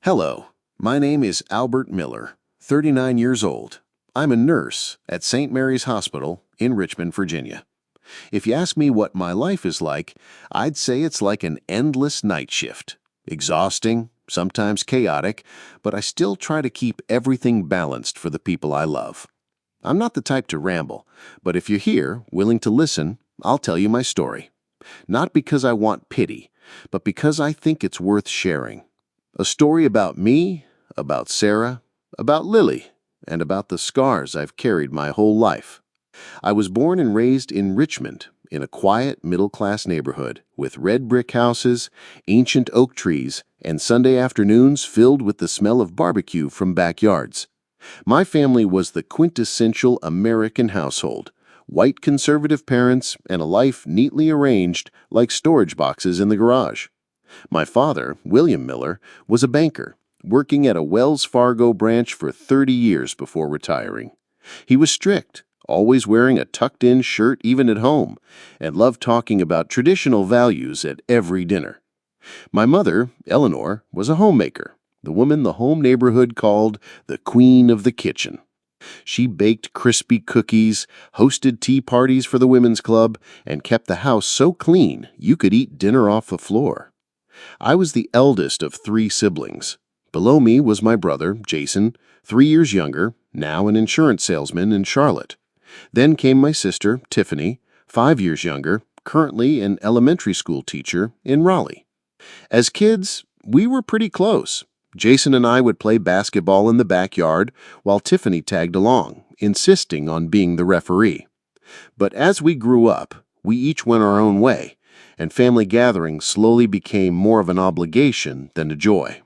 Hello, my name is Albert Miller, 39 years old. I'm a nurse at St. Mary's Hospital in Richmond, Virginia. If you ask me what my life is like, I'd say it's like an endless night shift. Exhausting, sometimes chaotic, but I still try to keep everything balanced for the people I love. I'm not the type to ramble, but if you're here, willing to listen, I'll tell you my story. Not because I want pity, but because I think it's worth sharing. A story about me, about Sarah, about Lily, and about the scars I've carried my whole life. I was born and raised in Richmond, in a quiet, middle-class neighborhood with red brick houses, ancient oak trees, and Sunday afternoons filled with the smell of barbecue from backyards. My family was the quintessential American household, white conservative parents and a life neatly arranged like storage boxes in the garage. My father, William Miller, was a banker, working at a Wells Fargo branch for 30 years before retiring. He was strict, always wearing a tucked-in shirt even at home, and loved talking about traditional values at every dinner. My mother, Eleanor, was a homemaker, the woman the home neighborhood called the Queen of the Kitchen. She baked crispy cookies, hosted tea parties for the women's club, and kept the house so clean you could eat dinner off the floor. I was the eldest of 3 siblings. Below me was my brother, Jason, 3 years younger, now an insurance salesman in Charlotte. Then came my sister, Tiffany, 5 years younger, currently an elementary school teacher in Raleigh. As kids, we were pretty close. Jason and I would play basketball in the backyard while Tiffany tagged along, insisting on being the referee. But as we grew up, we each went our own way, and family gatherings slowly became more of an obligation than a joy.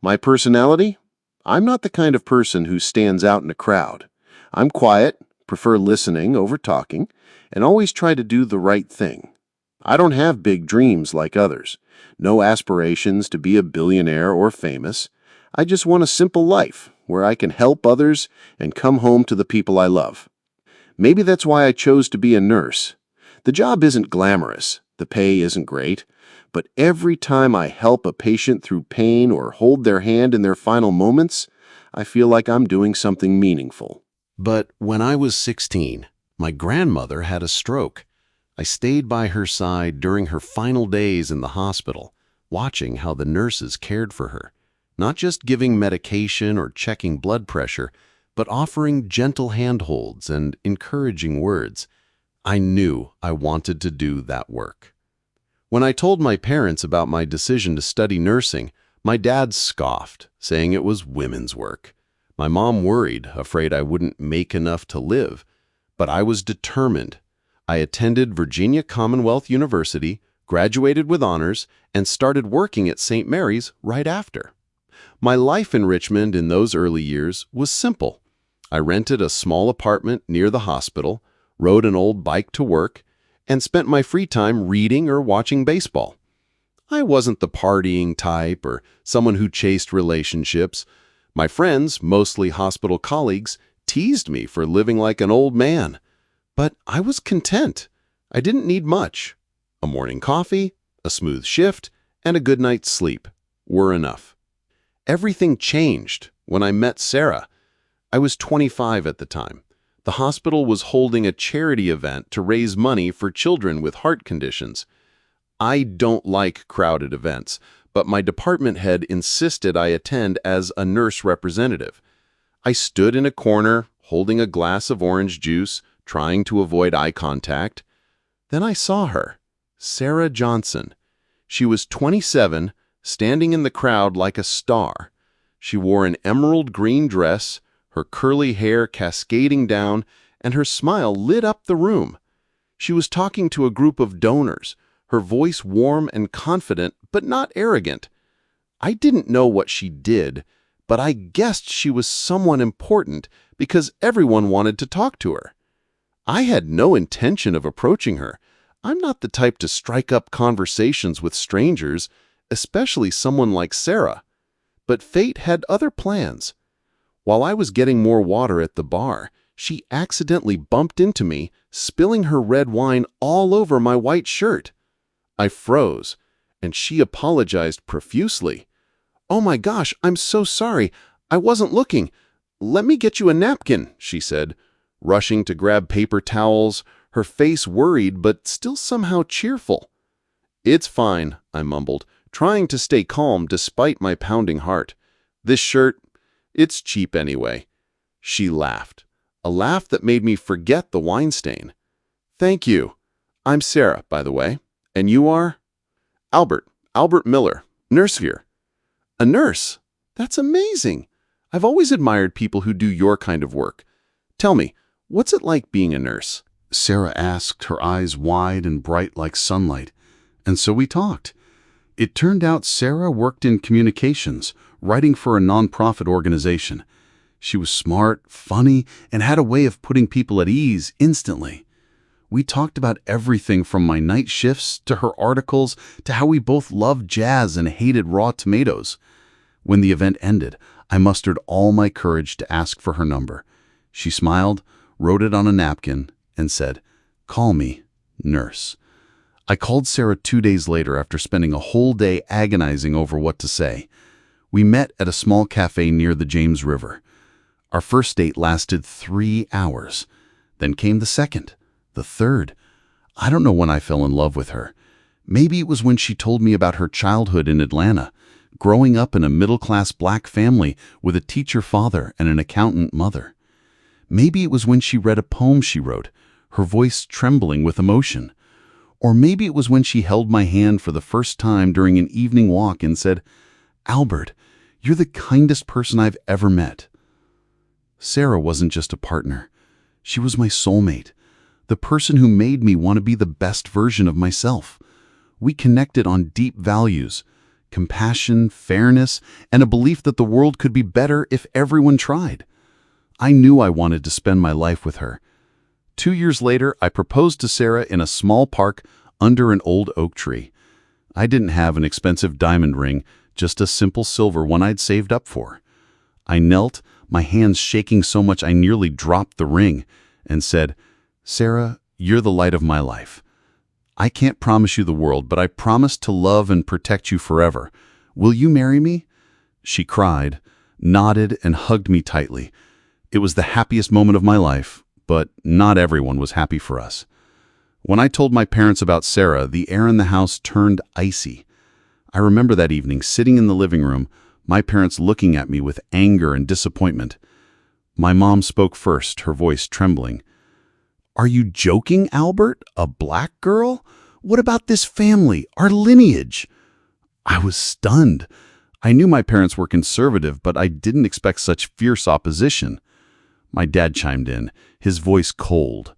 My personality? I'm not the kind of person who stands out in a crowd. I'm quiet, prefer listening over talking, and always try to do the right thing. I don't have big dreams like others, no aspirations to be a billionaire or famous. I just want a simple life where I can help others and come home to the people I love. Maybe that's why I chose to be a nurse. The job isn't glamorous, the pay isn't great, but every time I help a patient through pain or hold their hand in their final moments, I feel like I'm doing something meaningful. But when I was 16, my grandmother had a stroke. I stayed by her side during her final days in the hospital, watching how the nurses cared for her, not just giving medication or checking blood pressure, but offering gentle handholds and encouraging words. I knew I wanted to do that work. When I told my parents about my decision to study nursing, my dad scoffed, saying it was women's work. My mom worried, afraid I wouldn't make enough to live. But I was determined. I attended Virginia Commonwealth University, graduated with honors, and started working at St. Mary's right after. My life in Richmond in those early years was simple. I rented a small apartment near the hospital, rode an old bike to work, and spent my free time reading or watching baseball. I wasn't the partying type or someone who chased relationships. My friends, mostly hospital colleagues, teased me for living like an old man. But I was content. I didn't need much. A morning coffee, a smooth shift, and a good night's sleep were enough. Everything changed when I met Sarah. I was 25 at the time. The hospital was holding a charity event to raise money for children with heart conditions. I don't like crowded events, but my department head insisted I attend as a nurse representative. I stood in a corner, holding a glass of orange juice, trying to avoid eye contact. Then I saw her, Sarah Johnson. She was 27, standing in the crowd like a star. She wore an emerald green dress, her curly hair cascading down, and her smile lit up the room. She was talking to a group of donors, her voice warm and confident, but not arrogant. I didn't know what she did, but I guessed she was someone important because everyone wanted to talk to her. I had no intention of approaching her. I'm not the type to strike up conversations with strangers, especially someone like Sarah. But fate had other plans. While I was getting more water at the bar, she accidentally bumped into me, spilling her red wine all over my white shirt. I froze, and she apologized profusely. "Oh my gosh, I'm so sorry. I wasn't looking. Let me get you a napkin," she said, rushing to grab paper towels, her face worried but still somehow cheerful. "It's fine," I mumbled, trying to stay calm despite my pounding heart. "This shirt, it's cheap anyway." She laughed, a laugh that made me forget the wine stain. "Thank you. I'm Sarah, by the way. And you are?" Albert Miller, nurse here." "A nurse? That's amazing. I've always admired people who do your kind of work. Tell me, what's it like being a nurse?" Sarah asked, her eyes wide and bright like sunlight. And so we talked. It turned out Sarah worked in communications, writing for a nonprofit organization. She was smart, funny, and had a way of putting people at ease instantly. We talked about everything from my night shifts to her articles to how we both loved jazz and hated raw tomatoes. When the event ended, I mustered all my courage to ask for her number. She smiled, wrote it on a napkin, and said, "Call me, Nurse." I called Sarah 2 days later after spending a whole day agonizing over what to say. We met at a small cafe near the James River. Our first date lasted 3 hours. Then came the second, the third. I don't know when I fell in love with her. Maybe it was when she told me about her childhood in Atlanta, growing up in a middle-class black family with a teacher father and an accountant mother. Maybe it was when she read a poem she wrote, her voice trembling with emotion. Or maybe it was when she held my hand for the first time during an evening walk and said, "Albert, you're the kindest person I've ever met." Sarah wasn't just a partner. She was my soulmate, the person who made me want to be the best version of myself. We connected on deep values, compassion, fairness, and a belief that the world could be better if everyone tried. I knew I wanted to spend my life with her. 2 years later, I proposed to Sarah in a small park under an old oak tree. I didn't have an expensive diamond ring, just a simple silver one I'd saved up for. I knelt, my hands shaking so much I nearly dropped the ring, and said, "Sarah, you're the light of my life. I can't promise you the world, but I promise to love and protect you forever. Will you marry me?" She cried, nodded, and hugged me tightly. It was the happiest moment of my life, but not everyone was happy for us. When I told my parents about Sarah, the air in the house turned icy. I remember that evening, sitting in the living room, my parents looking at me with anger and disappointment. My mom spoke first, her voice trembling. "Are you joking, Albert? A black girl? What about this family, our lineage?" I was stunned. I knew my parents were conservative, but I didn't expect such fierce opposition. My dad chimed in, his voice cold.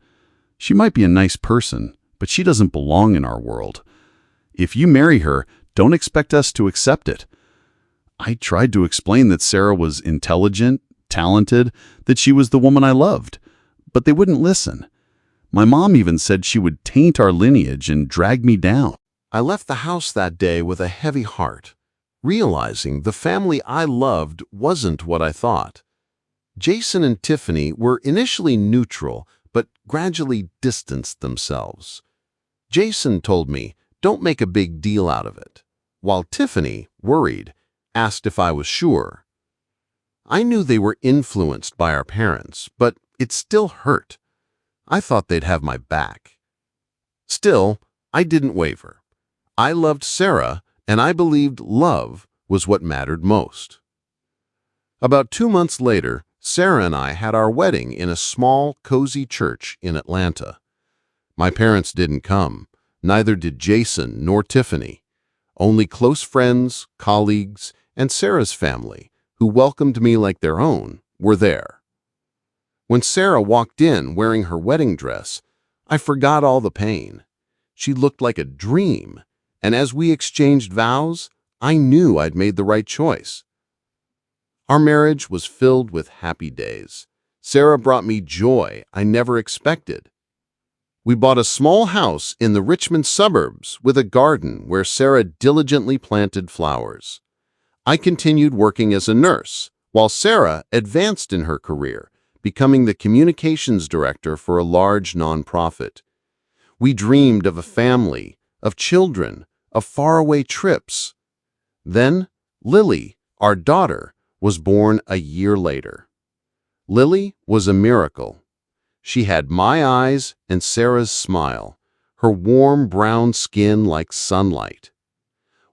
"She might be a nice person, but she doesn't belong in our world. If you marry her, don't expect us to accept it." I tried to explain that Sarah was intelligent, talented, that she was the woman I loved, but they wouldn't listen. My mom even said she would taint our lineage and drag me down. I left the house that day with a heavy heart, realizing the family I loved wasn't what I thought. Jason and Tiffany were initially neutral, but gradually distanced themselves. Jason told me, "Don't make a big deal out of it," while Tiffany, worried, asked if I was sure. I knew they were influenced by our parents, but it still hurt. I thought they'd have my back. Still, I didn't waver. I loved Sarah, and I believed love was what mattered most. About 2 months later, Sarah and I had our wedding in a small, cozy church in Atlanta. My parents didn't come, neither did Jason nor Tiffany. Only close friends, colleagues, and Sarah's family, who welcomed me like their own, were there. When Sarah walked in wearing her wedding dress, I forgot all the pain. She looked like a dream, and as we exchanged vows, I knew I'd made the right choice. Our marriage was filled with happy days. Sarah brought me joy I never expected. We bought a small house in the Richmond suburbs with a garden where Sarah diligently planted flowers. I continued working as a nurse, while Sarah advanced in her career, becoming the communications director for a large nonprofit. We dreamed of a family, of children, of faraway trips. Then Lily, Our daughter was born a year later. Lily was a miracle. She had my eyes and Sarah's smile, her warm brown skin like sunlight.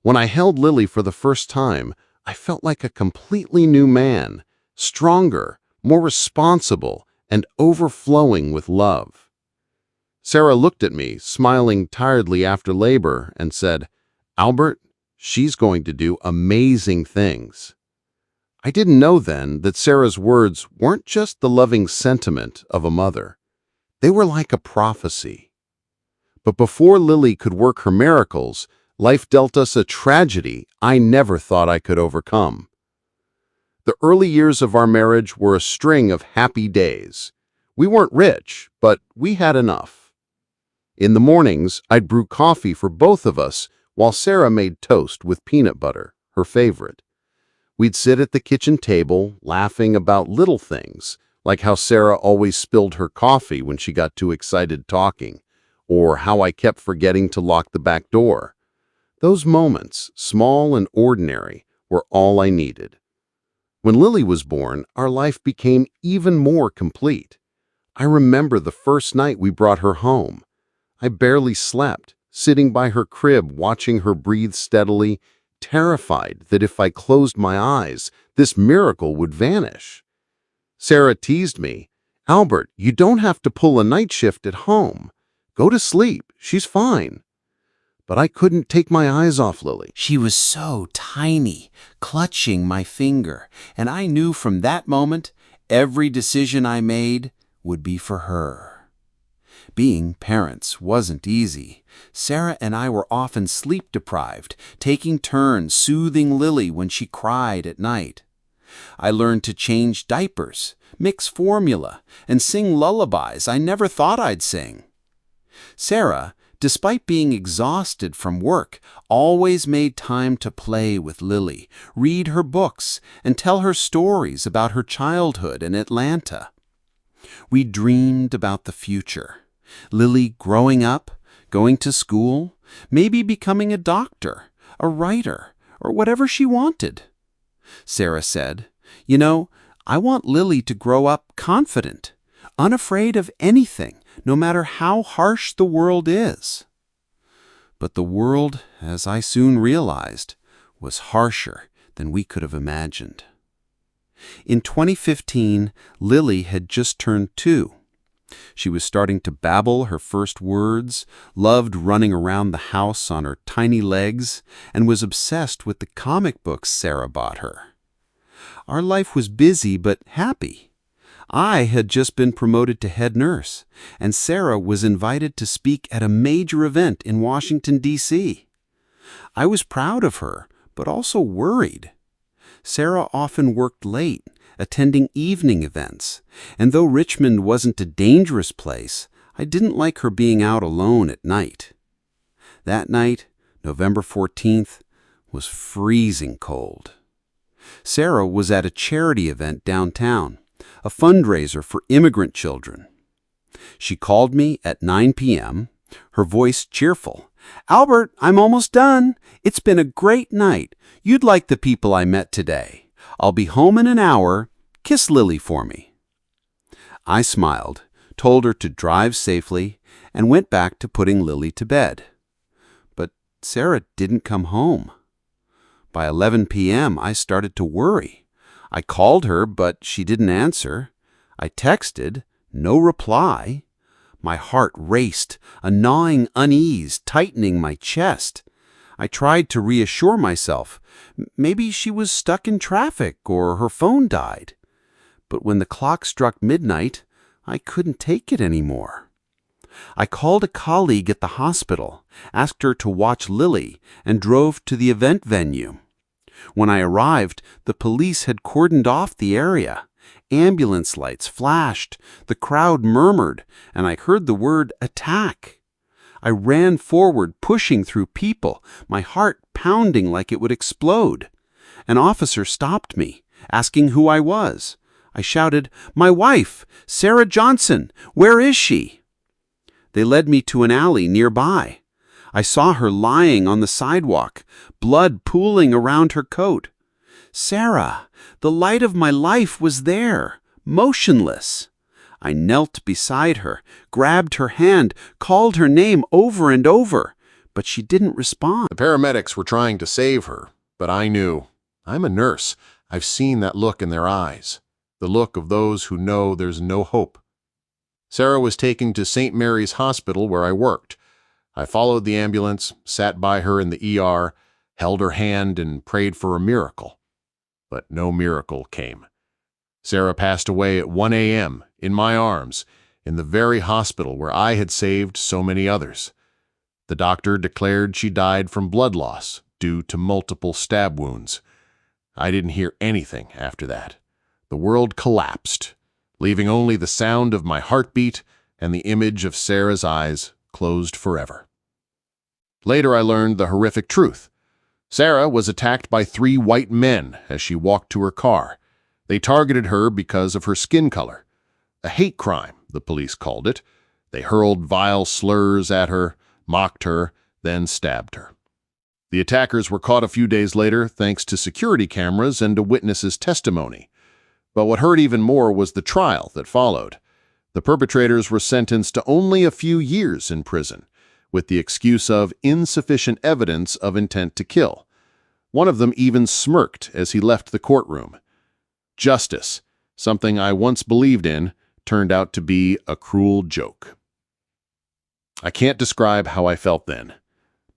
When I held Lily for the first time, I felt like a completely new man, stronger, more responsible, and overflowing with love. Sarah looked at me, smiling tiredly after labor, and said, "Albert, she's going to do amazing things." I didn't know then that Sarah's words weren't just the loving sentiment of a mother. They were like a prophecy. But before Lily could work her miracles, life dealt us a tragedy I never thought I could overcome. The early years of our marriage were a string of happy days. We weren't rich, but we had enough. In the mornings, I'd brew coffee for both of us while Sarah made toast with peanut butter, her favorite. We'd sit at the kitchen table, laughing about little things, like how Sarah always spilled her coffee when she got too excited talking, or how I kept forgetting to lock the back door. Those moments, small and ordinary, were all I needed. When Lily was born, our life became even more complete. I remember the first night we brought her home. I barely slept, sitting by her crib watching her breathe steadily, terrified that if I closed my eyes, this miracle would vanish. Sarah teased me, "Albert, you don't have to pull a night shift at home. Go to sleep, she's fine." But I couldn't take my eyes off Lily. She was so tiny, clutching my finger, and I knew from that moment every decision I made would be for her. Being parents wasn't easy. Sarah and I were often sleep-deprived, taking turns soothing Lily when she cried at night. I learned to change diapers, mix formula, and sing lullabies I never thought I'd sing. Sarah, despite being exhausted from work, always made time to play with Lily, read her books, and tell her stories about her childhood in Atlanta. We dreamed about the future. Lily growing up, going to school, maybe becoming a doctor, a writer, or whatever she wanted. Sarah said, I want Lily to grow up confident, unafraid of anything, no matter how harsh the world is." But the world, as I soon realized, was harsher than we could have imagined. In 2015, Lily had just turned 2. She was starting to babble her first words, loved running around the house on her tiny legs, and was obsessed with the comic books Sarah bought her. Our life was busy but happy. I had just been promoted to head nurse, and Sarah was invited to speak at a major event in Washington, D.C. I was proud of her, but also worried. Sarah often worked late, attending evening events, and though Richmond wasn't a dangerous place, I didn't like her being out alone at night. That night, November 14th, was freezing cold. Sarah was at a charity event downtown, a fundraiser for immigrant children. She called me at 9 p.m., her voice cheerful. "Albert, I'm almost done. It's been a great night. You'd like the people I met today. I'll be home in an hour. Kiss Lily for me." I smiled, told her to drive safely, and went back to putting Lily to bed. But Sarah didn't come home. By 11 p.m., I started to worry. I called her, but she didn't answer. I texted, no reply. My heart raced, a gnawing unease tightening my chest. I tried to reassure myself. Maybe she was stuck in traffic or her phone died. But when the clock struck midnight, I couldn't take it anymore. I called a colleague at the hospital, asked her to watch Lily, and drove to the event venue. When I arrived, the police had cordoned off the area. Ambulance lights flashed, the crowd murmured, and I heard the word attack. I ran forward, pushing through people, my heart pounding like it would explode. An officer stopped me, asking who I was. I shouted, "My wife, Sarah Johnson, where is she?" They led me to an alley nearby. I saw her lying on the sidewalk, blood pooling around her coat. Sarah, the light of my life was there, motionless. I knelt beside her, grabbed her hand, called her name over and over, but she didn't respond. The paramedics were trying to save her, but I knew. I'm a nurse. I've seen that look in their eyes, the look of those who know there's no hope. Sarah was taken to St. Mary's Hospital where I worked. I followed the ambulance, sat by her in the ER, held her hand and prayed for a miracle. But no miracle came. Sarah passed away at 1 a.m. in my arms, in the very hospital where I had saved so many others. The doctor declared she died from blood loss due to multiple stab wounds. I didn't hear anything after that. The world collapsed, leaving only the sound of my heartbeat and the image of Sarah's eyes closed forever. Later I learned the horrific truth. Sarah was attacked by 3 white men as she walked to her car. They targeted her because of her skin color. A hate crime, the police called it. They hurled vile slurs at her, mocked her, then stabbed her. The attackers were caught a few days later thanks to security cameras and a witness's testimony. But what hurt even more was the trial that followed. The perpetrators were sentenced to only a few years in prison, with the excuse of insufficient evidence of intent to kill. One of them even smirked as he left the courtroom. Justice, something I once believed in, turned out to be a cruel joke. I can't describe how I felt then.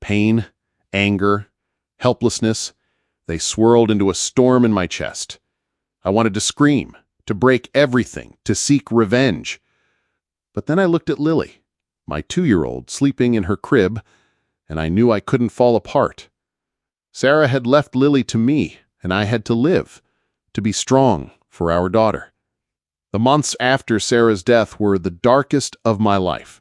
Pain, anger, helplessness, they swirled into a storm in my chest. I wanted to scream, to break everything, to seek revenge. But then I looked at Lily, my 2-year-old, sleeping in her crib, and I knew I couldn't fall apart. Sarah had left Lily to me, and I had to live, to be strong for our daughter. The months after Sarah's death were the darkest of my life.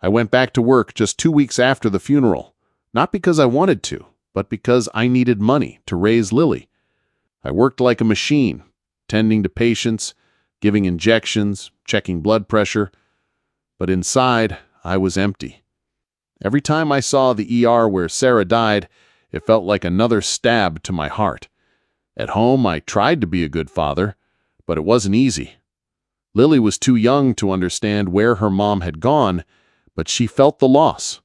I went back to work just 2 weeks after the funeral, not because I wanted to, but because I needed money to raise Lily. I worked like a machine, tending to patients, giving injections, checking blood pressure, but inside I was empty. Every time I saw the ER where Sarah died, it felt like another stab to my heart. At home, I tried to be a good father, but it wasn't easy. Lily was too young to understand where her mom had gone, but she felt the loss.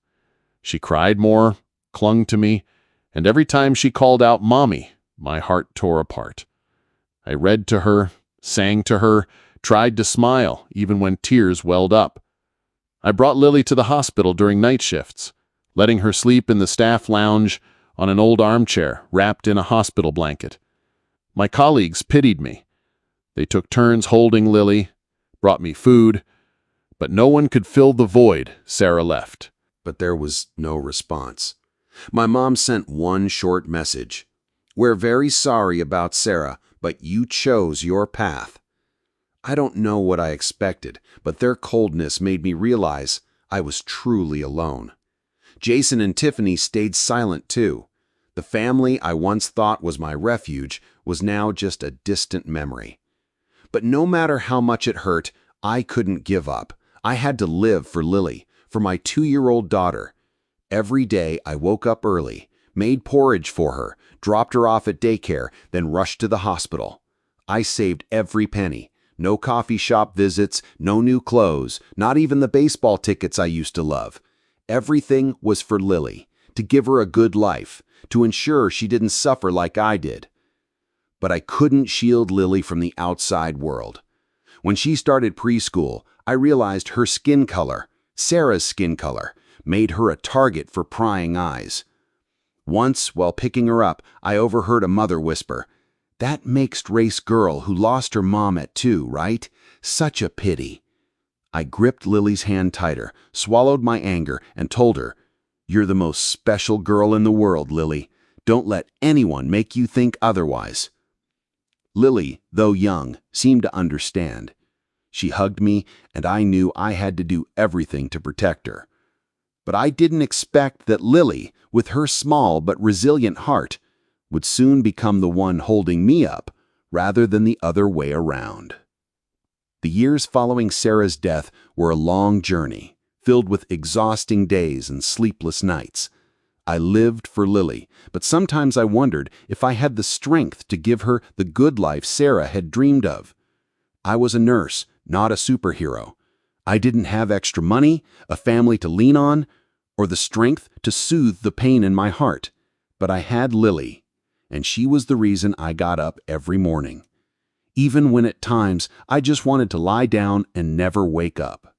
She cried more, clung to me, and every time she called out Mommy, my heart tore apart. I read to her, sang to her, tried to smile, even when tears welled up. I brought Lily to the hospital during night shifts, letting her sleep in the staff lounge on an old armchair wrapped in a hospital blanket. My colleagues pitied me. They took turns holding Lily, brought me food, but no one could fill the void Sarah left. But there was no response. My mom sent one short message. We're very sorry about Sarah, but you chose your path. I don't know what I expected, but their coldness made me realize I was truly alone. Jason and Tiffany stayed silent too. The family I once thought was my refuge was now just a distant memory. But no matter how much it hurt, I couldn't give up. I had to live for Lily, for my 2-year-old daughter. Every day I woke up early, made porridge for her, dropped her off at daycare, then rushed to the hospital. I saved every penny. No coffee shop visits, no new clothes, not even the baseball tickets I used to love. Everything was for Lily, to give her a good life, to ensure she didn't suffer like I did. But I couldn't shield Lily from the outside world. When she started preschool, I realized her skin color, Sarah's skin color, made her a target for prying eyes. Once, while picking her up, I overheard a mother whisper, "That mixed-race girl who lost her mom at 2, right? Such a pity." I gripped Lily's hand tighter, swallowed my anger, and told her, "You're the most special girl in the world, Lily. Don't let anyone make you think otherwise." Lily, though young, seemed to understand. She hugged me, and I knew I had to do everything to protect her. But I didn't expect that Lily, with her small but resilient heart, would soon become the one holding me up, rather than the other way around. The years following Sarah's death were a long journey, filled with exhausting days and sleepless nights. I lived for Lily, but sometimes I wondered if I had the strength to give her the good life Sarah had dreamed of. I was a nurse, not a superhero. I didn't have extra money, a family to lean on, or the strength to soothe the pain in my heart. But I had Lily, and she was the reason I got up every morning, even when at times I just wanted to lie down and never wake up.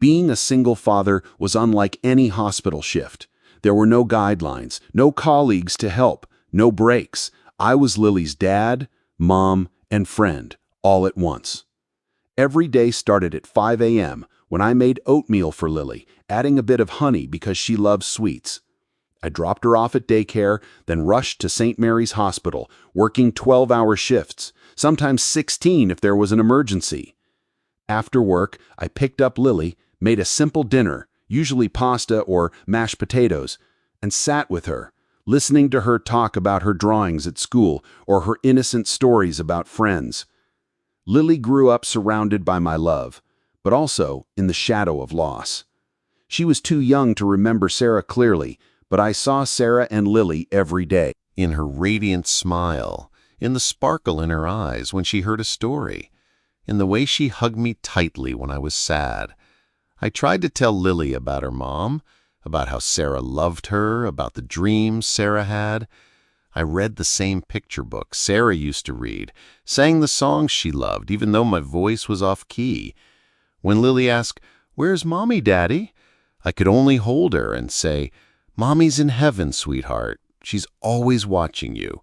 Being a single father was unlike any hospital shift. There were no guidelines, no colleagues to help, no breaks. I was Lily's dad, mom, and friend, all at once. Every day started at 5 a.m. when I made oatmeal for Lily, adding a bit of honey because she loves sweets. I dropped her off at daycare, then rushed to St. Mary's Hospital, working 12-hour shifts, sometimes 16 if there was an emergency. After work, I picked up Lily, made a simple dinner, usually pasta or mashed potatoes, and sat with her, listening to her talk about her drawings at school or her innocent stories about friends. Lily grew up surrounded by my love, but also in the shadow of loss. She was too young to remember Sarah clearly, but I saw Sarah and Lily every day. In her radiant smile, in the sparkle in her eyes when she heard a story, in the way she hugged me tightly when I was sad. I tried to tell Lily about her mom, about how Sarah loved her, about the dreams Sarah had. I read the same picture book Sarah used to read, sang the songs she loved, even though my voice was off key. When Lily asked, "Where's Mommy, Daddy?" I could only hold her and say, "Mommy's in heaven, sweetheart. She's always watching you."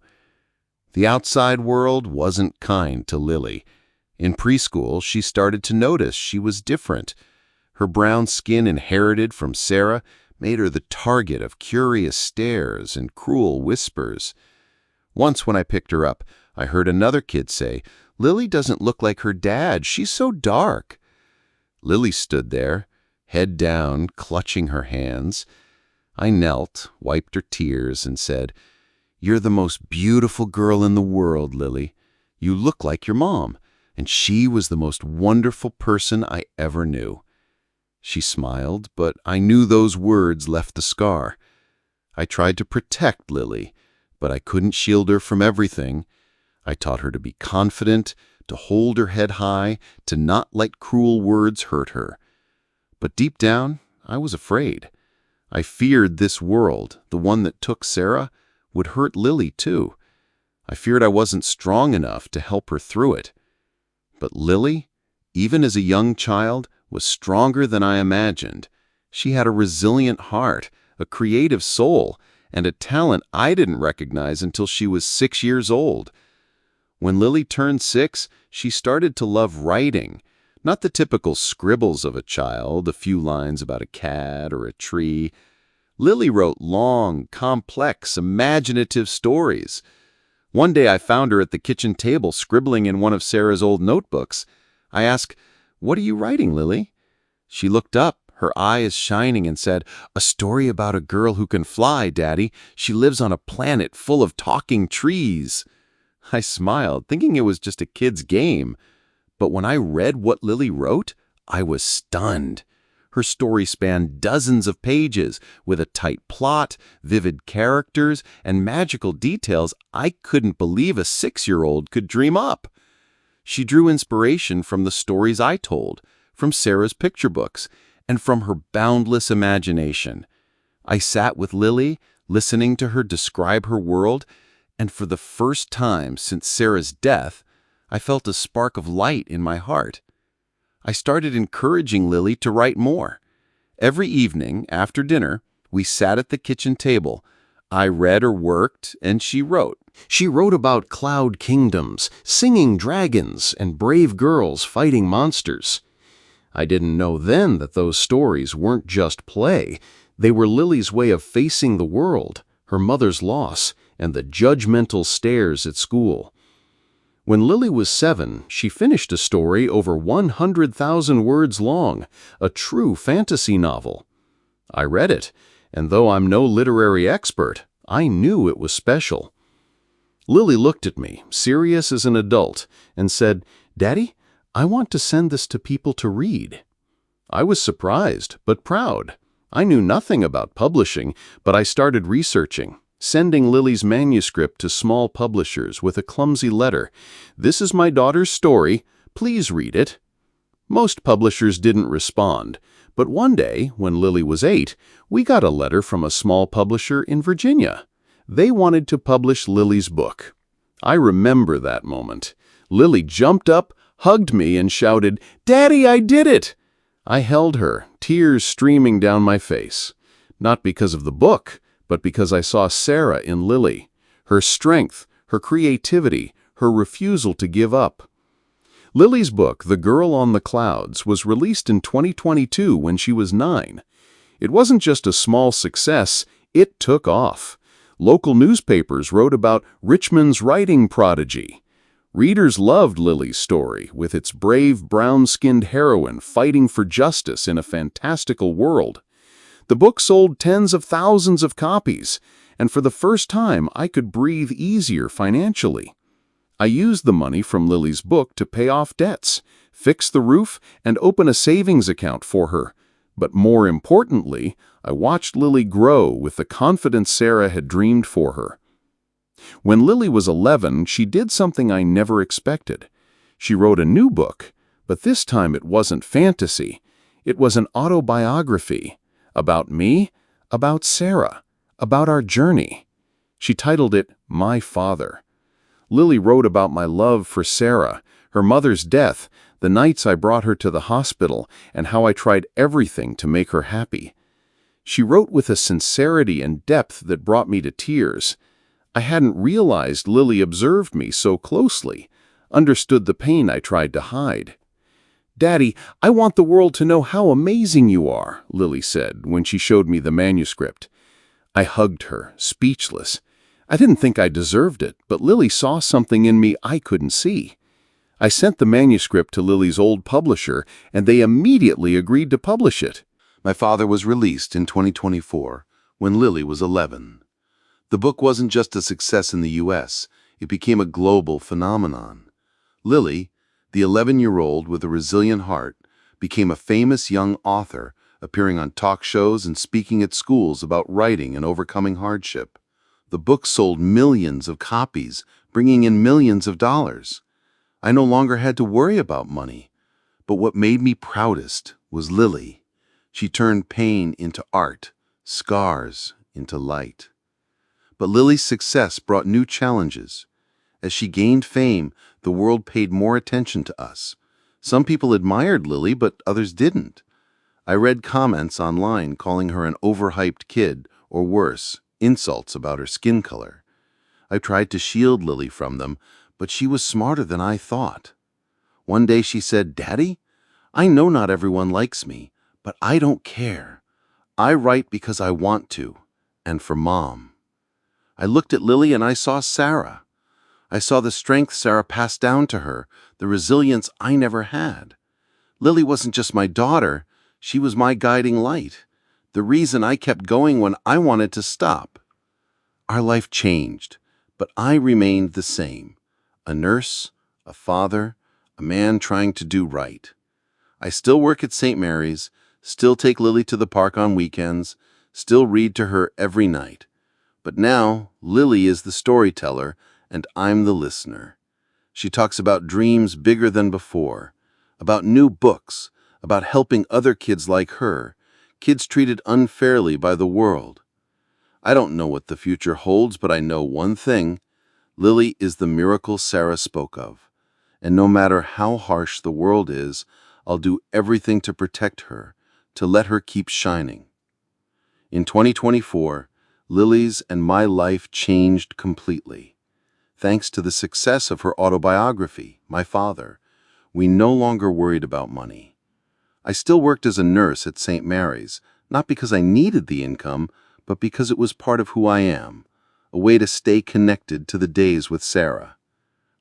The outside world wasn't kind to Lily. In preschool, she started to notice she was different. Her brown skin inherited from Sarah made her the target of curious stares and cruel whispers. Once when I picked her up, I heard another kid say, "Lily doesn't look like her dad. She's so dark." Lily stood there, head down, clutching her hands. I knelt, wiped her tears, and said, "You're the most beautiful girl in the world, Lily. You look like your mom, and she was the most wonderful person I ever knew." She smiled, but I knew those words left a scar. I tried to protect Lily, but I couldn't shield her from everything. I taught her to be confident, to hold her head high, to not let cruel words hurt her. But deep down, I was afraid. I feared this world, the one that took Sarah, would hurt Lily too. I feared I wasn't strong enough to help her through it. But Lily, even as a young child, was stronger than I imagined. She had a resilient heart, a creative soul, and a talent I didn't recognize until she was 6 years old. When Lily turned 6, she started to love writing. Not the typical scribbles of a child, a few lines about a cat or a tree. Lily wrote long, complex, imaginative stories. One day I found her at the kitchen table scribbling in one of Sarah's old notebooks. I asked, "What are you writing, Lily?" She looked up, her eyes shining, and said, "A story about a girl who can fly, Daddy. She lives on a planet full of talking trees." I smiled, thinking it was just a kid's game. But when I read what Lily wrote, I was stunned. Her story spanned dozens of pages, with a tight plot, vivid characters, and magical details I couldn't believe a 6-year-old could dream up. She drew inspiration from the stories I told, from Sarah's picture books, and from her boundless imagination. I sat with Lily, listening to her describe her world, and for the first time since Sarah's death, I felt a spark of light in my heart. I started encouraging Lily to write more. Every evening, after dinner, we sat at the kitchen table. I read or worked, and she wrote. She wrote about cloud kingdoms, singing dragons, and brave girls fighting monsters. I didn't know then that those stories weren't just play. They were Lily's way of facing the world, her mother's loss, and the judgmental stares at school. When Lily was 7, she finished a story over 100,000 words long, a true fantasy novel. I read it, and though I'm no literary expert, I knew it was special. Lily looked at me, serious as an adult, and said, "Daddy, I want to send this to people to read." I was surprised, but proud. I knew nothing about publishing, but I started researching, sending Lily's manuscript to small publishers with a clumsy letter. "This is my daughter's story. Please read it." Most publishers didn't respond, but one day, when Lily was 8, we got a letter from a small publisher in Virginia. They wanted to publish Lily's book. I remember that moment. Lily jumped up, hugged me, and shouted, "Daddy, I did it!" I held her, tears streaming down my face. Not because of the book, but because I saw Sarah in Lily. Her strength, her creativity, her refusal to give up. Lily's book, The Girl on the Clouds, was released in 2022 when she was 9. It wasn't just a small success, it took off. Local newspapers wrote about Richmond's writing prodigy. Readers loved Lily's story, with its brave, brown-skinned heroine fighting for justice in a fantastical world. The book sold tens of thousands of copies, and for the first time I could breathe easier financially. I used the money from Lily's book to pay off debts, fix the roof, and open a savings account for her. But more importantly, I watched Lily grow with the confidence Sarah had dreamed for her. When Lily was 11, she did something I never expected. She wrote a new book, but this time it wasn't fantasy. It was an autobiography. About me, about Sarah, about our journey. She titled it My Father. Lily wrote about my love for Sarah, her mother's death, the nights I brought her to the hospital, and how I tried everything to make her happy. She wrote with a sincerity and depth that brought me to tears. I hadn't realized Lily observed me so closely, understood the pain I tried to hide. "Daddy, I want the world to know how amazing you are," Lily said when she showed me the manuscript. I hugged her, speechless. I didn't think I deserved it, but Lily saw something in me I couldn't see. I sent the manuscript to Lily's old publisher, and they immediately agreed to publish it. My Father was released in 2024 when Lily was 11. The book wasn't just a success in the U.S., it became a global phenomenon. Lily, the 11-year-old with a resilient heart, became a famous young author, appearing on talk shows and speaking at schools about writing and overcoming hardship. The book sold millions of copies, bringing in millions of dollars. I no longer had to worry about money. But what made me proudest was Lily. She turned pain into art, scars into light. But Lily's success brought new challenges. As she gained fame, the world paid more attention to us. Some people admired Lily, but others didn't. I read comments online calling her an overhyped kid, or worse, insults about her skin color. I tried to shield Lily from them, but she was smarter than I thought. One day she said, "Daddy, I know not everyone likes me, but I don't care. I write because I want to, and for Mom." I looked at Lily and I saw Sarah. I saw the strength Sarah passed down to her, the resilience I never had. Lily wasn't just my daughter, she was my guiding light, the reason I kept going when I wanted to stop. Our life changed, but I remained the same. A nurse, a father, a man trying to do right. I still work at St. Mary's, still take Lily to the park on weekends, still read to her every night. But now, Lily is the storyteller, and I'm the listener. She talks about dreams bigger than before, about new books, about helping other kids like her, kids treated unfairly by the world. I don't know what the future holds, but I know one thing. Lily is the miracle Sarah spoke of. And no matter how harsh the world is, I'll do everything to protect her, to let her keep shining. In 2024, Lily's and my life changed completely. Thanks to the success of her autobiography, My Father, we no longer worried about money. I still worked as a nurse at St. Mary's, not because I needed the income, but because it was part of who I am, a way to stay connected to the days with Sarah.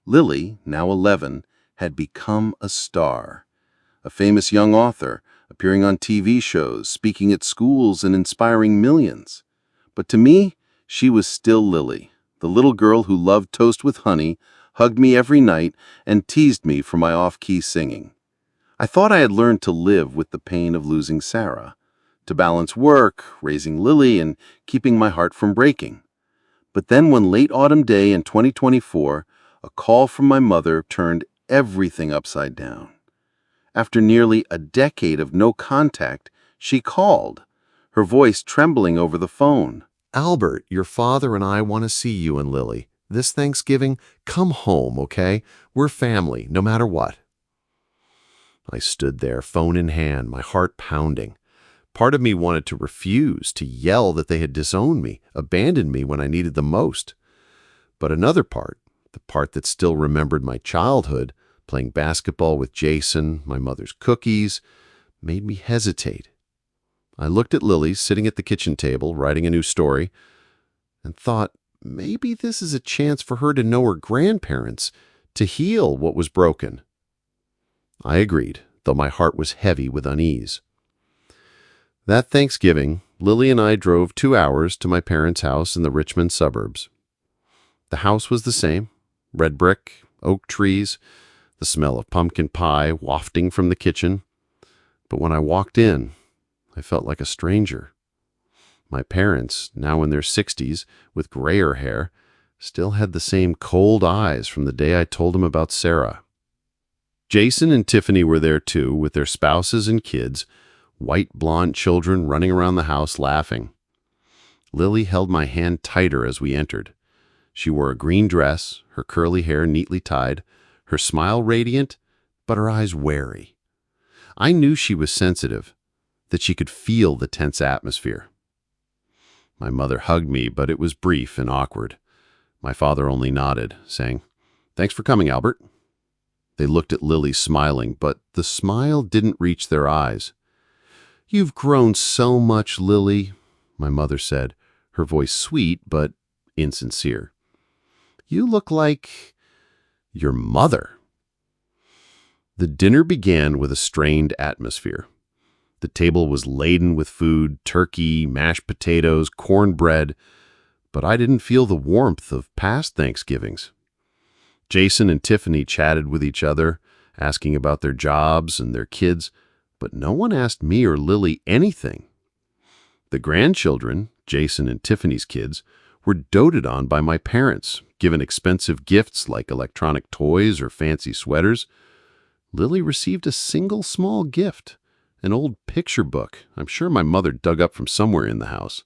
Lily, now 11, had become a star, a famous young author, appearing on TV shows, speaking at schools, and inspiring millions. But to me, she was still Lily, the little girl who loved toast with honey, hugged me every night, and teased me for my off-key singing. I thought I had learned to live with the pain of losing Sarah, to balance work, raising Lily, and keeping my heart from breaking. But then one late autumn day in 2024, a call from my mother turned everything upside down. After nearly a decade of no contact, she called, her voice trembling over the phone. Albert, your father and I want to see you and Lily. This Thanksgiving, come home, okay? We're family, no matter what. I stood there, phone in hand, my heart pounding. Part of me wanted to refuse, to yell that they had disowned me, abandoned me when I needed them most. But another part, the part that still remembered my childhood, playing basketball with Jason, my mother's cookies, made me hesitate. I looked at Lily sitting at the kitchen table, writing a new story, and thought maybe this is a chance for her to know her grandparents, to heal what was broken. I agreed, though my heart was heavy with unease. That Thanksgiving, Lily and I drove 2 hours to my parents' house in the Richmond suburbs. The house was the same, red brick, oak trees, the smell of pumpkin pie wafting from the kitchen. But when I walked in, I felt like a stranger. My parents, now in their 60s, with grayer hair, still had the same cold eyes from the day I told them about Sarah. Jason and Tiffany were there too, with their spouses and kids, white blonde children running around the house laughing. Lily held my hand tighter as we entered. She wore a green dress, her curly hair neatly tied, her smile radiant, but her eyes wary. I knew she was sensitive, that she could feel the tense atmosphere. My mother hugged me, but it was brief and awkward. My father only nodded, saying, "Thanks for coming, Albert." They looked at Lily smiling, but the smile didn't reach their eyes. "You've grown so much, Lily," my mother said, her voice sweet but insincere. "You look like your mother." The dinner began with a strained atmosphere. The table was laden with food, turkey, mashed potatoes, cornbread, but I didn't feel the warmth of past Thanksgivings. Jason and Tiffany chatted with each other, asking about their jobs and their kids, but no one asked me or Lily anything. The grandchildren, Jason and Tiffany's kids, were doted on by my parents, given expensive gifts like electronic toys or fancy sweaters. Lily received a single small gift, an old picture book I'm sure my mother dug up from somewhere in the house.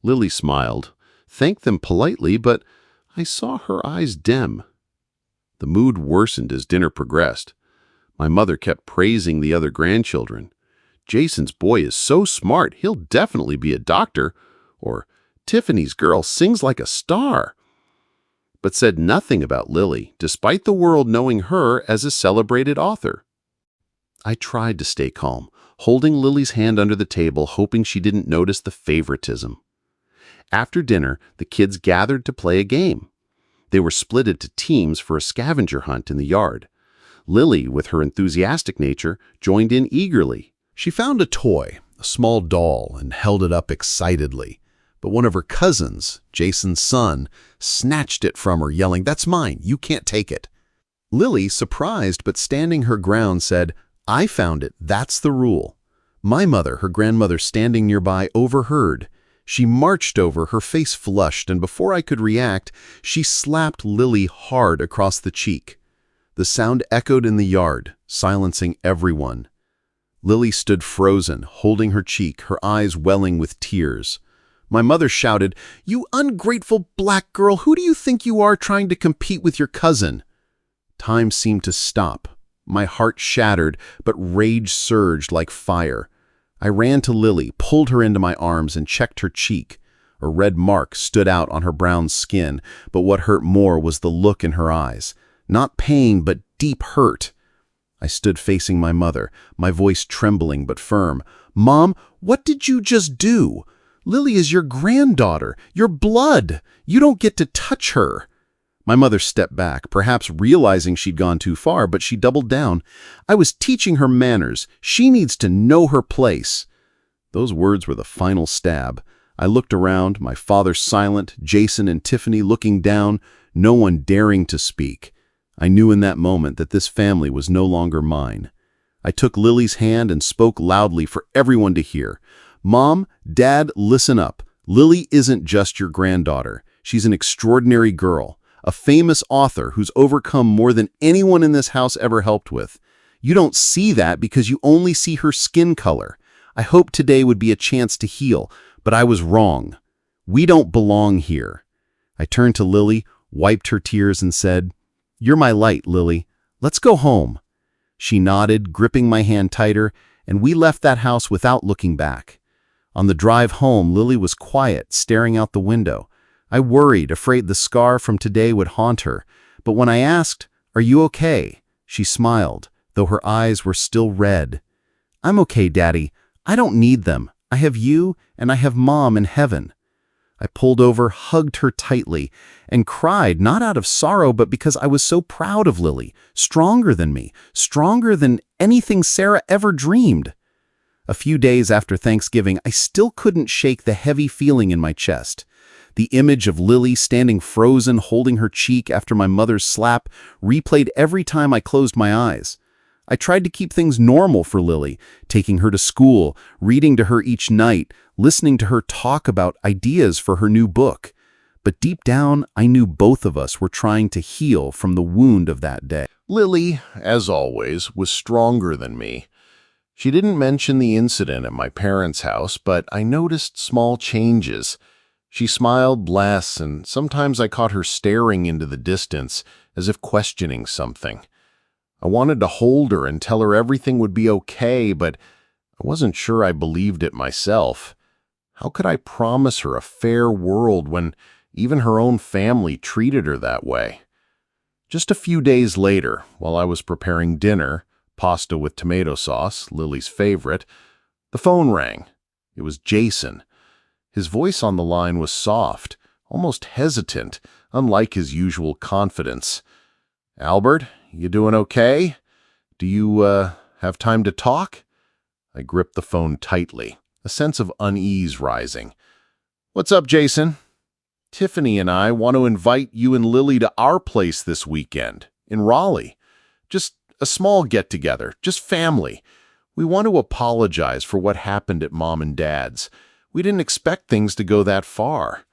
Lily smiled, thanked them politely, but I saw her eyes dim. The mood worsened as dinner progressed. My mother kept praising the other grandchildren. "Jason's boy is so smart, he'll definitely be a doctor," or "Tiffany's girl sings like a star," but said nothing about Lily, despite the world knowing her as a celebrated author. I tried to stay calm, holding Lily's hand under the table, hoping she didn't notice the favoritism. After dinner, the kids gathered to play a game. They were split into teams for a scavenger hunt in the yard. Lily, with her enthusiastic nature, joined in eagerly. She found a toy, a small doll, and held it up excitedly. But one of her cousins, Jason's son, snatched it from her, yelling, "That's mine, you can't take it." Lily, surprised but standing her ground, said, "I found it, that's the rule." My mother, her grandmother standing nearby, overheard. She marched over, her face flushed, and before I could react, she slapped Lily hard across the cheek. The sound echoed in the yard, silencing everyone. Lily stood frozen, holding her cheek, her eyes welling with tears. My mother shouted, "You ungrateful black girl, who do you think you are trying to compete with your cousin?" Time seemed to stop. My heart shattered, but rage surged like fire. I ran to Lily, pulled her into my arms, and checked her cheek. A red mark stood out on her brown skin, but what hurt more was the look in her eyes. Not pain, but deep hurt. I stood facing my mother, my voice trembling but firm. "Mom, what did you just do? Lily is your granddaughter, your blood. You don't get to touch her." My mother stepped back, perhaps realizing she'd gone too far, but she doubled down. "I was teaching her manners. She needs to know her place." Those words were the final stab. I looked around, my father silent, Jason and Tiffany looking down, no one daring to speak. I knew in that moment that this family was no longer mine. I took Lily's hand and spoke loudly for everyone to hear. "Mom, Dad, listen up. Lily isn't just your granddaughter. She's an extraordinary girl, a famous author who's overcome more than anyone in this house ever helped with. You don't see that because you only see her skin color. I hoped today would be a chance to heal, but I was wrong. We don't belong here." I turned to Lily, wiped her tears, and said, "You're my light, Lily. Let's go home." She nodded, gripping my hand tighter, and we left that house without looking back. On the drive home, Lily was quiet, staring out the window. I worried, afraid the scar from today would haunt her, but when I asked, "Are you okay?" she smiled, though her eyes were still red. "I'm okay, Daddy. I don't need them. I have you, and I have Mom in heaven." I pulled over, hugged her tightly, and cried, not out of sorrow, but because I was so proud of Lily, stronger than me, stronger than anything Sarah ever dreamed. A few days after Thanksgiving, I still couldn't shake the heavy feeling in my chest. The image of Lily standing frozen, holding her cheek after my mother's slap, replayed every time I closed my eyes. I tried to keep things normal for Lily, taking her to school, reading to her each night, listening to her talk about ideas for her new book. But deep down, I knew both of us were trying to heal from the wound of that day. Lily, as always, was stronger than me. She didn't mention the incident at my parents' house, but I noticed small changes. She smiled less, and sometimes I caught her staring into the distance, as if questioning something. I wanted to hold her and tell her everything would be okay, but I wasn't sure I believed it myself. How could I promise her a fair world when even her own family treated her that way? Just a few days later, while I was preparing dinner, pasta with tomato sauce, Lily's favorite, the phone rang. It was Jason. His voice on the line was soft, almost hesitant, unlike his usual confidence. "Albert, you doing okay? Do you, have time to talk?" I gripped the phone tightly, a sense of unease rising. "What's up, Jason?" "Tiffany and I want to invite you and Lily to our place this weekend, in Raleigh. Just a small get-together, just family. We want to apologize for what happened at Mom and Dad's. We didn't expect things to go that far."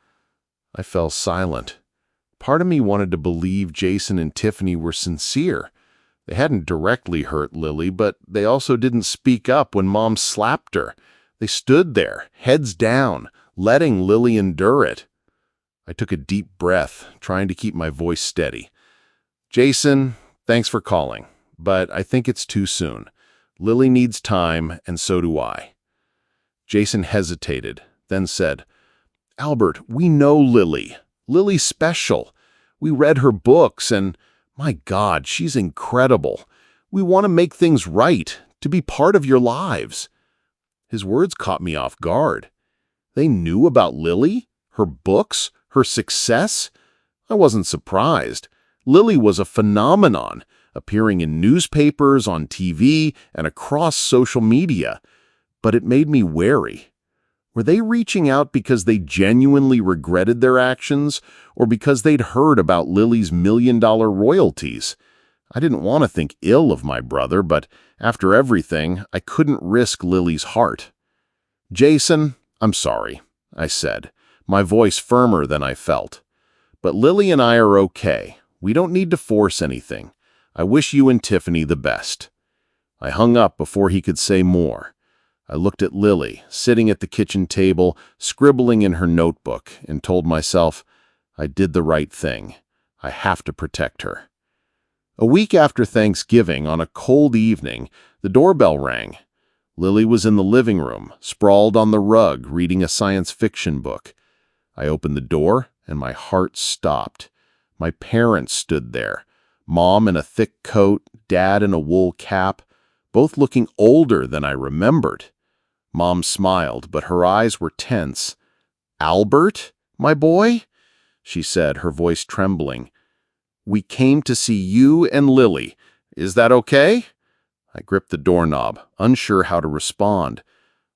I fell silent. Part of me wanted to believe Jason and Tiffany were sincere. They hadn't directly hurt Lily, but they also didn't speak up when Mom slapped her. They stood there, heads down, letting Lily endure it. I took a deep breath, trying to keep my voice steady. "Jason, thanks for calling, but I think it's too soon. Lily needs time, and so do I." Jason hesitated, then said, "Albert, we know Lily. Lily's special. We read her books, and my God, she's incredible. We want to make things right, to be part of your lives." His words caught me off guard. They knew about Lily, her books, her success? I wasn't surprised. Lily was a phenomenon, appearing in newspapers, on TV, and across social media. But it made me wary. Were they reaching out because they genuinely regretted their actions, or because they'd heard about Lily's million-dollar royalties? I didn't want to think ill of my brother, but after everything, I couldn't risk Lily's heart. "Jason, I'm sorry," I said, my voice firmer than I felt. "But Lily and I are okay. We don't need to force anything. I wish you and Tiffany the best." I hung up before he could say more. I looked at Lily, sitting at the kitchen table, scribbling in her notebook, and told myself, I did the right thing. I have to protect her. A week after Thanksgiving, on a cold evening, the doorbell rang. Lily was in the living room, sprawled on the rug, reading a science fiction book. I opened the door, and my heart stopped. My parents stood there, Mom in a thick coat, Dad in a wool cap, both looking older than I remembered. Mom smiled, but her eyes were tense. "Albert, my boy?" she said, her voice trembling. "We came to see you and Lily. Is that okay?" I gripped the doorknob, unsure how to respond.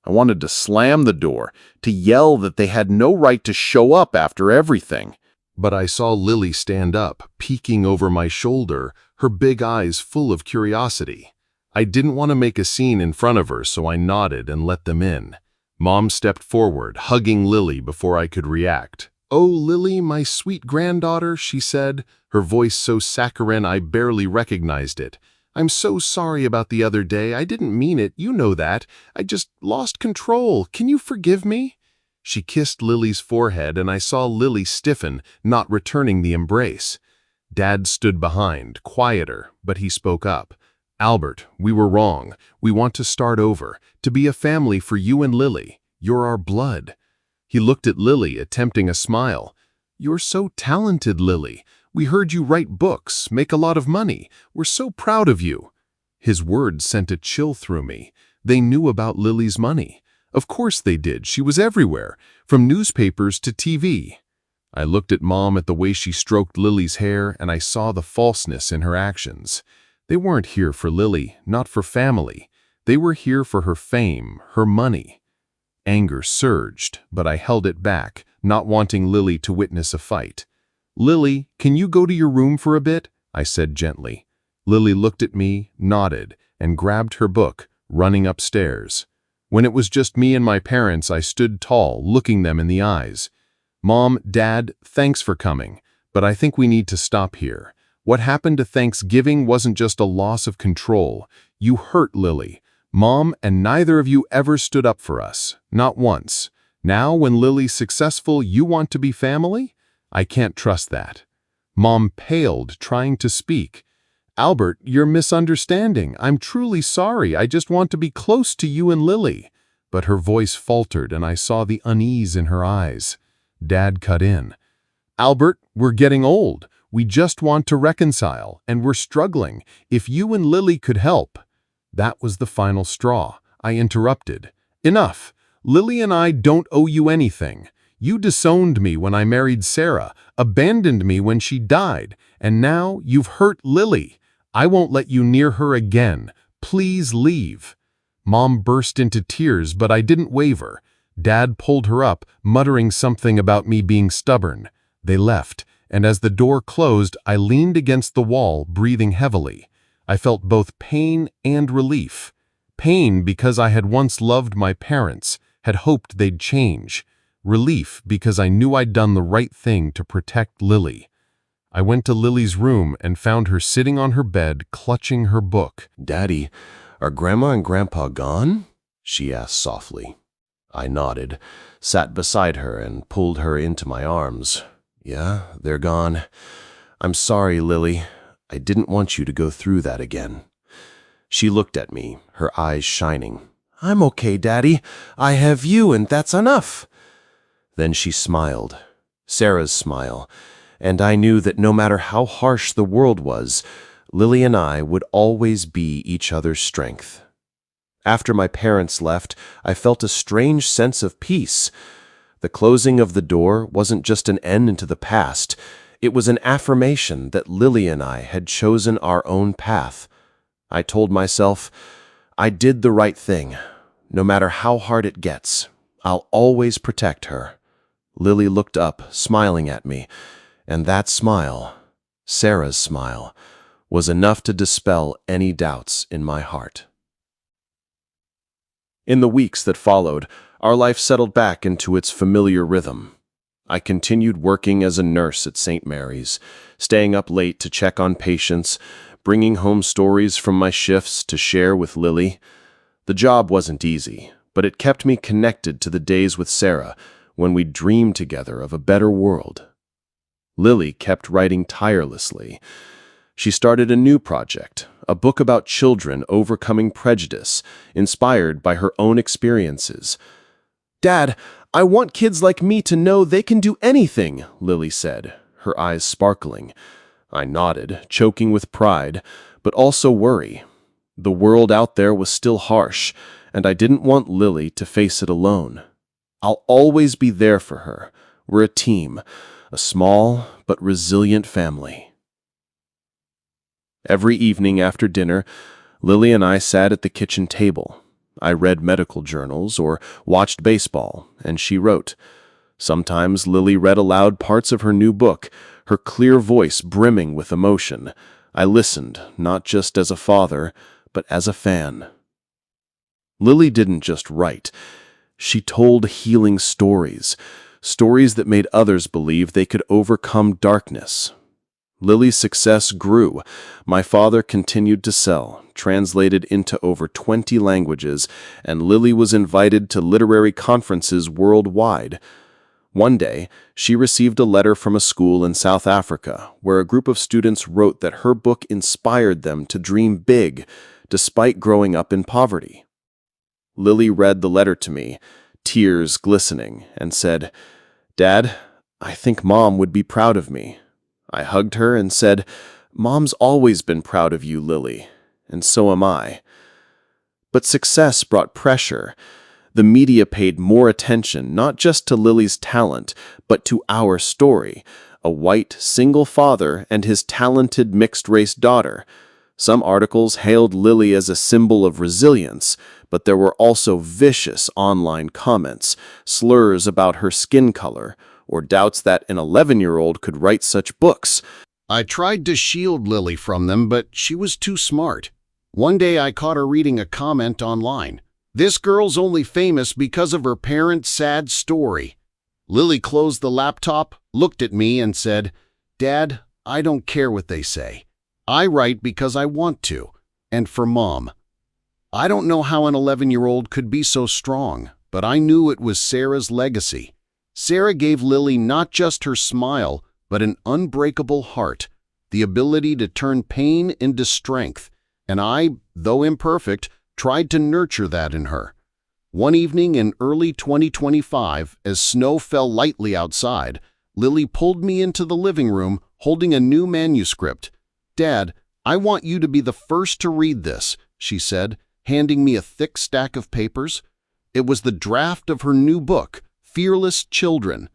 I wanted to slam the door, to yell that they had no right to show up after everything. But I saw Lily stand up, peeking over my shoulder, her big eyes full of curiosity. I didn't want to make a scene in front of her, so I nodded and let them in. Mom stepped forward, hugging Lily before I could react. "Oh, Lily, my sweet granddaughter," she said, her voice so saccharine I barely recognized it. "I'm so sorry about the other day. I didn't mean it, you know that. I just lost control. Can you forgive me?" She kissed Lily's forehead, and I saw Lily stiffen, not returning the embrace. Dad stood behind, quieter, but he spoke up. "Albert, we were wrong. We want to start over, to be a family for you and Lily. You're our blood." He looked at Lily, attempting a smile. "You're so talented, Lily. We heard you write books, make a lot of money. We're so proud of you." His words sent a chill through me. They knew about Lily's money. Of course they did. She was everywhere, from newspapers to TV. I looked at Mom at the way she stroked Lily's hair, and I saw the falseness in her actions. They weren't here for Lily, not for family. They were here for her fame, her money. Anger surged, but I held it back, not wanting Lily to witness a fight. "Lily, can you go to your room for a bit?" I said gently. Lily looked at me, nodded, and grabbed her book, running upstairs. When it was just me and my parents, I stood tall, looking them in the eyes. "Mom, Dad, thanks for coming, but I think we need to stop here. What happened to Thanksgiving wasn't just a loss of control. You hurt Lily, Mom, and neither of you ever stood up for us. Not once. Now, when Lily's successful, you want to be family? I can't trust that." Mom paled, trying to speak. "Albert, you're misunderstanding. I'm truly sorry. I just want to be close to you and Lily." But her voice faltered, and I saw the unease in her eyes. Dad cut in. "Albert, we're getting old. We just want to reconcile, and we're struggling. If you and Lily could help." That was the final straw. I interrupted. "Enough. Lily and I don't owe you anything. You disowned me when I married Sarah, abandoned me when she died, and now you've hurt Lily. I won't let you near her again. Please leave." Mom burst into tears, but I didn't waver. Dad pulled her up, muttering something about me being stubborn. They left, and as the door closed, I leaned against the wall, breathing heavily. I felt both pain and relief. Pain because I had once loved my parents, had hoped they'd change. Relief because I knew I'd done the right thing to protect Lily. I went to Lily's room and found her sitting on her bed, clutching her book. "Daddy, are Grandma and Grandpa gone?" she asked softly. I nodded, sat beside her, and pulled her into my arms. "Yeah, they're gone. I'm sorry, Lily. I didn't want you to go through that again." She looked at me, her eyes shining. "I'm okay, Daddy. I have you, and that's enough." Then she smiled, Sarah's smile, and I knew that no matter how harsh the world was, Lily and I would always be each other's strength. After my parents left, I felt a strange sense of peace. The closing of the door wasn't just an end into the past. It was an affirmation that Lily and I had chosen our own path. I told myself, I did the right thing. No matter how hard it gets, I'll always protect her. Lily looked up, smiling at me, and that smile, Sarah's smile, was enough to dispel any doubts in my heart. In the weeks that followed, our life settled back into its familiar rhythm. I continued working as a nurse at St. Mary's, staying up late to check on patients, bringing home stories from my shifts to share with Lily. The job wasn't easy, but it kept me connected to the days with Sarah when we dreamed together of a better world. Lily kept writing tirelessly. She started a new project, a book about children overcoming prejudice, inspired by her own experiences. "Dad, I want kids like me to know they can do anything," Lily said, her eyes sparkling. I nodded, choking with pride, but also worry. The world out there was still harsh, and I didn't want Lily to face it alone. I'll always be there for her. We're a team, a small but resilient family. Every evening after dinner, Lily and I sat at the kitchen table. I read medical journals or watched baseball, and she wrote. Sometimes Lily read aloud parts of her new book, her clear voice brimming with emotion. I listened, not just as a father, but as a fan. Lily didn't just write. She told healing stories, stories that made others believe they could overcome darkness. Lily's success grew. My father continued to sell, translated into over 20 languages, and Lily was invited to literary conferences worldwide. One day, she received a letter from a school in South Africa where a group of students wrote that her book inspired them to dream big, despite growing up in poverty. Lily read the letter to me, tears glistening, and said, "Dad, I think Mom would be proud of me." I hugged her and said, "Mom's always been proud of you, Lily, and so am I." But success brought pressure. The media paid more attention not just to Lily's talent, but to our story, a white, single father and his talented mixed-race daughter. Some articles hailed Lily as a symbol of resilience, but there were also vicious online comments, slurs about her skin color, or doubts that an 11-year-old could write such books. I tried to shield Lily from them, but she was too smart. One day I caught her reading a comment online. "This girl's only famous because of her parents' sad story." Lily closed the laptop, looked at me, and said, "Dad, I don't care what they say. I write because I want to, and for Mom." I don't know how an 11-year-old could be so strong, but I knew it was Sarah's legacy. Sarah gave Lily not just her smile, but an unbreakable heart, the ability to turn pain into strength, and I, though imperfect, tried to nurture that in her. One evening in early 2025, as snow fell lightly outside, Lily pulled me into the living room holding a new manuscript. "Dad, I want you to be the first to read this," she said, handing me a thick stack of papers. It was the draft of her new book, Fearless Children.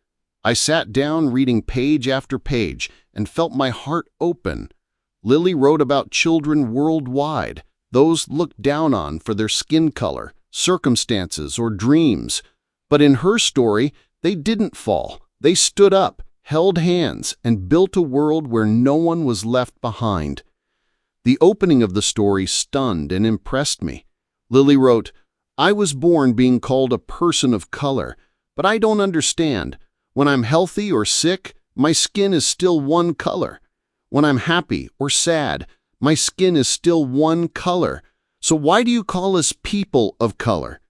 I sat down reading page after page and felt my heart open. Lily wrote about children worldwide, those looked down on for their skin color, circumstances, or dreams. But in her story, they didn't fall. They stood up, held hands, and built a world where no one was left behind. The opening of the story stunned and impressed me. Lily wrote, "I was born being called a person of color, but I don't understand. When I'm healthy or sick, my skin is still one color. When I'm happy or sad, my skin is still one color. So why do you call us people of color?"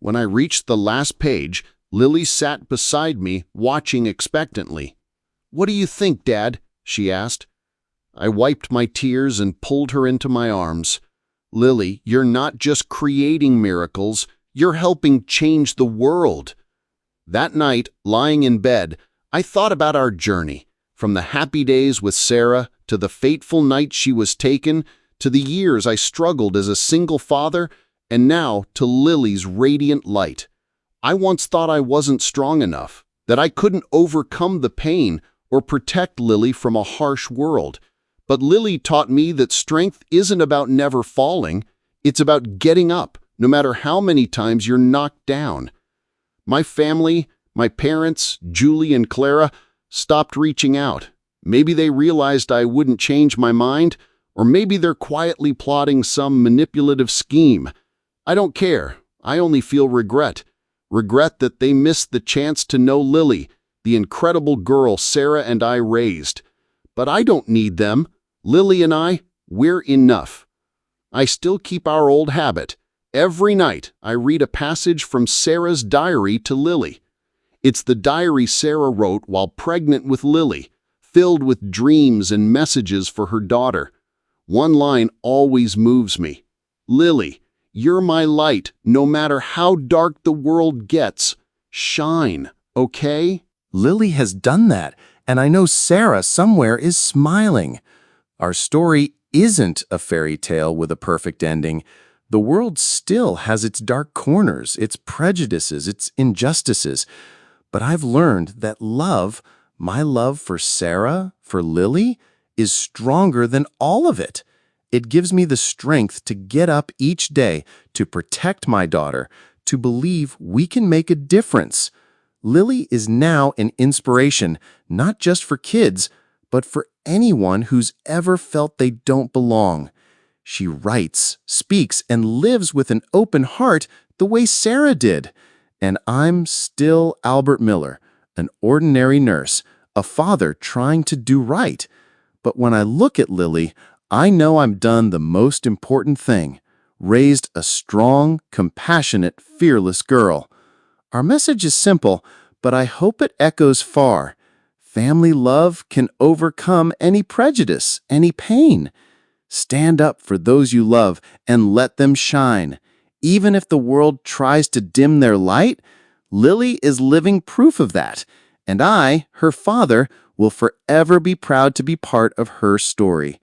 When I reached the last page, Lily sat beside me, watching expectantly. "What do you think, Dad?" she asked. I wiped my tears and pulled her into my arms. "Lily, you're not just creating miracles, you're helping change the world." That night, lying in bed, I thought about our journey, from the happy days with Sarah, to the fateful night she was taken, to the years I struggled as a single father, and now to Lily's radiant light. I once thought I wasn't strong enough, that I couldn't overcome the pain or protect Lily from a harsh world. But Lily taught me that strength isn't about never falling, it's about getting up, no matter how many times you're knocked down. My family, my parents, Julie and Clara, stopped reaching out. Maybe they realized I wouldn't change my mind, or maybe they're quietly plotting some manipulative scheme. I don't care. I only feel regret. Regret that they missed the chance to know Lily, the incredible girl Sarah and I raised. But I don't need them. Lily and I, we're enough. I still keep our old habit. Every night, I read a passage from Sarah's diary to Lily. It's the diary Sarah wrote while pregnant with Lily, filled with dreams and messages for her daughter. One line always moves me. "Lily, you're my light, no matter how dark the world gets. Shine, okay?" Lily has done that, and I know Sarah somewhere is smiling. Our story isn't a fairy tale with a perfect ending. The world still has its dark corners, its prejudices, its injustices. But I've learned that love, my love for Sarah, for Lily, is stronger than all of it. It gives me the strength to get up each day, to protect my daughter, to believe we can make a difference. Lily is now an inspiration, not just for kids, but for anyone who's ever felt they don't belong. She writes, speaks, and lives with an open heart the way Sarah did. And I'm still Albert Miller, an ordinary nurse, a father trying to do right. But when I look at Lily, I know I'm done the most important thing, raised a strong, compassionate, fearless girl. Our message is simple, but I hope it echoes far. Family love can overcome any prejudice, any pain. Stand up for those you love and let them shine. Even if the world tries to dim their light, Lily is living proof of that. And I, her father, will forever be proud to be part of her story.